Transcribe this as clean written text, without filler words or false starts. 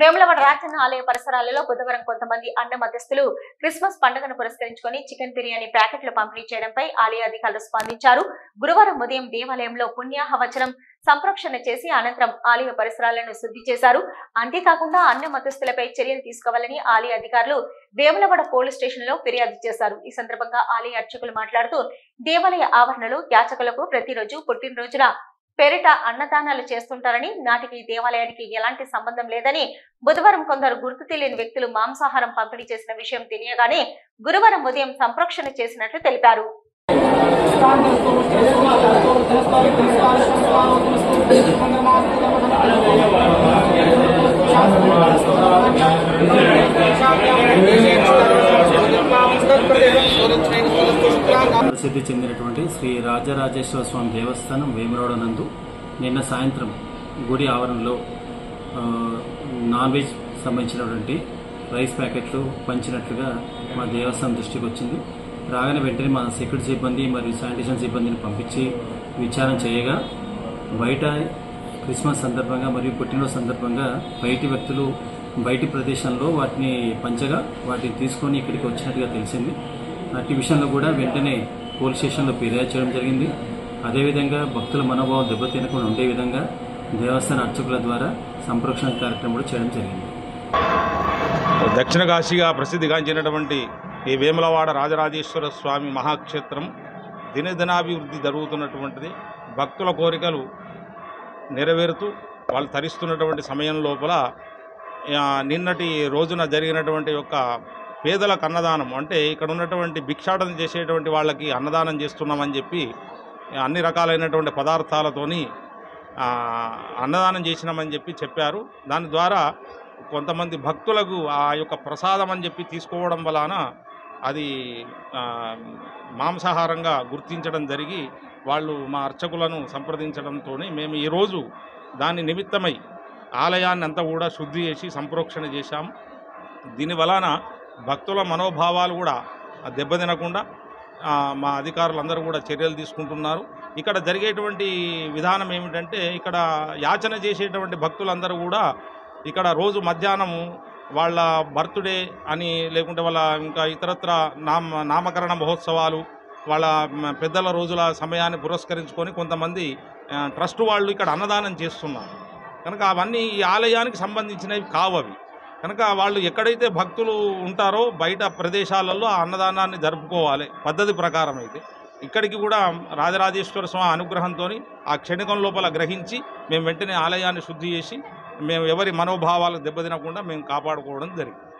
వేములవాడ రాజన్న ఆలయ పరిసరాలలో బుధవారం కొంతమంది అన్న మధ్యస్థులు క్రిస్మస్ పండుగను పురస్కరించుకొని చికెన్ బిర్యానీ ప్యాకెట్లు పంపిణీ చేయడంపై ఆలయ అధికారులు స్పందించారు. గురువారం ఉదయం దేవాలయంలో పుణ్యాహవచనం సంప్రోక్షణ చేసి అనంతరం ఆలయ పరిసరాలను శుద్ధి చేశారు. అంతేకాకుండా అన్న మధ్యస్థులపై చర్యలు తీసుకోవాలని ఆలయ అధికారులు వేములవాడ పోలీస్ స్టేషన్ లో ఫిర్యాదు చేశారు. ఈ సందర్భంగా ఆలయ అర్చకులు మాట్లాడుతూ దేవాలయ ఆవరణలో యాచకులకు ప్రతిరోజు పుట్టినరోజున పేరిట అన్నదానాలు చేస్తుంటారని, నాటికి దేవాలయానికి ఎలాంటి సంబంధం లేదని, బుధవారం కొందరు గుర్తు తెలియని వ్యక్తులు మాంసాహారం పంపిణీ చేసిన విషయం తెలియగానే గురువారం ఉదయం సంప్రోక్షణ చేసినట్లు తెలిపారు. ప్రసిద్ధి చెందినటువంటి శ్రీ రాజరాజేశ్వర స్వామి దేవస్థానం వేములవాడ నందు నిన్న సాయంత్రం గుడి ఆవరణలో నాన్ వెజ్ సంబంధించినటువంటి రైస్ ప్యాకెట్లు పంచినట్లుగా మా దేవస్థానం దృష్టికి వచ్చింది. రాగానే వెంటనే మా సెక్యూరిటీ సిబ్బంది మరియు శానిటేషన్ సిబ్బందిని పంపించి విచారణ చేయగా బయట క్రిస్మస్ సందర్భంగా మరియు పుట్టినరోజు సందర్భంగా బయటి వ్యక్తులు బయటి ప్రదేశంలో వాటిని పంచగా వాటిని తీసుకొని ఇక్కడికి వచ్చినట్టుగా తెలిసింది. అట్టి విషయంలో కూడా వెంటనే పోలీస్ స్టేషన్లో ఫిర్యాదు చేయడం జరిగింది. అదేవిధంగా భక్తుల మనోభావం దెబ్బతినకుండా ఉండే విధంగా దేవస్థాన అర్చకుల ద్వారా సంప్రోక్షణ కార్యక్రమం కూడా చేయడం జరిగింది. దక్షిణ కాశీగా ప్రసిద్ధిగాంచినటువంటి ఈ వేములవాడ రాజరాజేశ్వర స్వామి మహాక్షేత్రం దినదినాభివృద్ధి జరుగుతున్నటువంటిది. భక్తుల కోరికలు నెరవేరుతూ వాళ్ళు తరిస్తున్నటువంటి సమయం లోపల నిన్నటి రోజున జరిగినటువంటి యొక్క పేదలకు అన్నదానం, అంటే ఇక్కడ ఉన్నటువంటి భిక్షాటన చేసేటువంటి వాళ్ళకి అన్నదానం చేస్తున్నామని చెప్పి అన్ని రకాలైనటువంటి పదార్థాలతోని అన్నదానం చేసినామని చెప్పారు. దాని ద్వారా కొంతమంది భక్తులకు ఆ యొక్క ప్రసాదం అని చెప్పి తీసుకోవడం వలన అది మాంసాహారంగా గుర్తించడం జరిగి వాళ్ళు మా అర్చకులను సంప్రదించడంతో మేము ఈరోజు దాని నిమిత్తమై ఆలయాన్ని అంతా కూడా శుద్ధి చేసి సంప్రోక్షణ చేశాము. దీని వలన భక్తుల మనోభావాలు కూడా దెబ్బతినకుండా మా అధికారులందరూ కూడా చర్యలు తీసుకుంటున్నారు. ఇక్కడ జరిగేటువంటి విధానం ఏమిటంటే, ఇక్కడ యాచన చేసేటువంటి భక్తులందరూ కూడా ఇక్కడ రోజు మధ్యాహ్నం వాళ్ళ బర్త్డే అని, లేకుంటే వాళ్ళ ఇంకా ఇతరత్ర నామకరణ మహోత్సవాలు, వాళ్ళ పెద్దల రోజుల సమయాన్ని పురస్కరించుకొని కొంతమంది ట్రస్ట్ వాళ్ళు ఇక్కడ అన్నదానం చేస్తున్నారు. కనుక అవన్నీ ఈ ఆలయానికి సంబంధించినవి కావు. అవి కనుక వాళ్ళు ఎక్కడైతే భక్తులు ఉంటారో బయట ప్రదేశాలలో ఆ అన్నదానాన్ని జరుపుకోవాలి పద్ధతి ప్రకారం. అయితే ఇక్కడికి కూడా రాజరాజేశ్వర స్వామి అనుగ్రహంతో ఆ క్షణికం లోపల గ్రహించి మేము వెంటనే ఆలయాన్ని శుద్ధి చేసి మేము ఎవరి మనోభావాలకు దెబ్బతినకుండా మేము కాపాడుకోవడం జరిగింది.